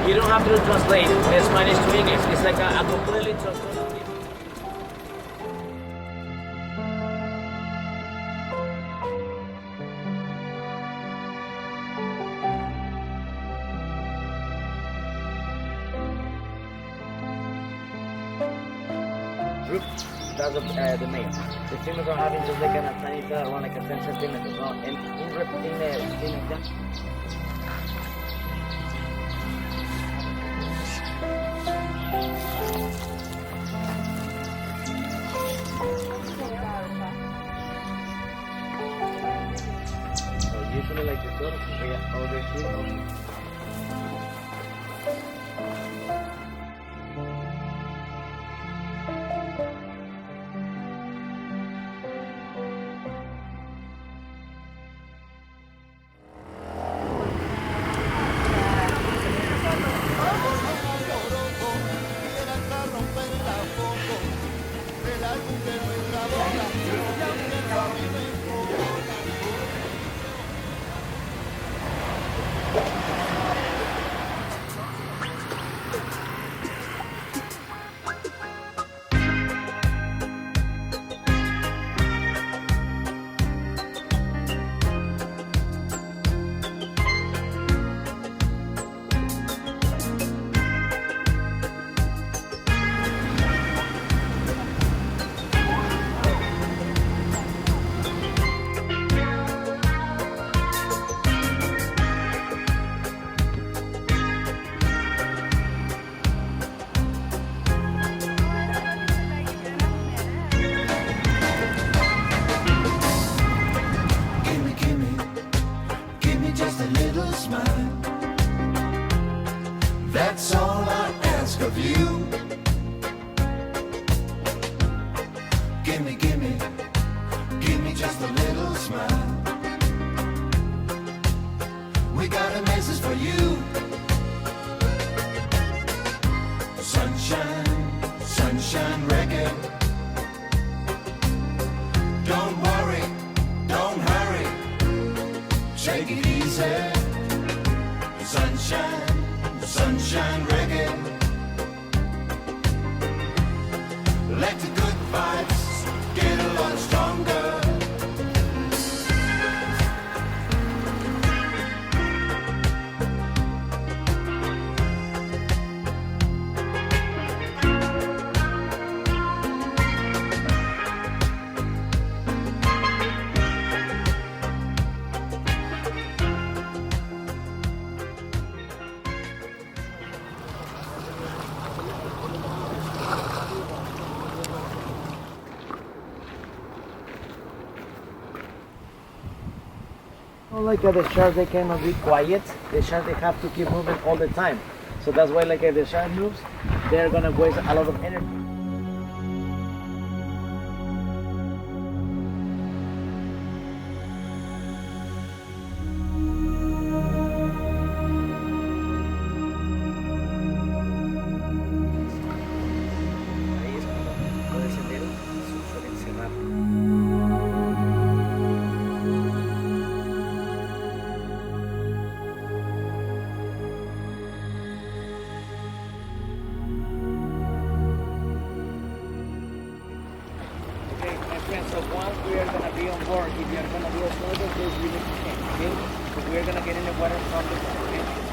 You don't have to translate Spanish to English. It's like a completely translation. Group, that's the male. The females are having just like a tiny around like a 10 centimeters. No? And in repeating the females, usually like the tortoise, they are over here. That's all I ask of you. Gimme, gimme, gimme just a little smile. We got a message for you. Sunshine, sunshine reggae. Don't worry, don't hurry. Take it easy. Sunshine, sunshine reggae. Let the good vibes get a lot stronger. Like the shark, they cannot be quiet. The shark, they have to keep moving all the time. So that's why like if the shark moves, they're gonna waste a lot of energy. Ahí es cuando todo el sendero suelen cerrar. So once we are going to be on board, if you are going to do a snorkel, please leave it, okay? Because we are going to get in the water from the front, okay?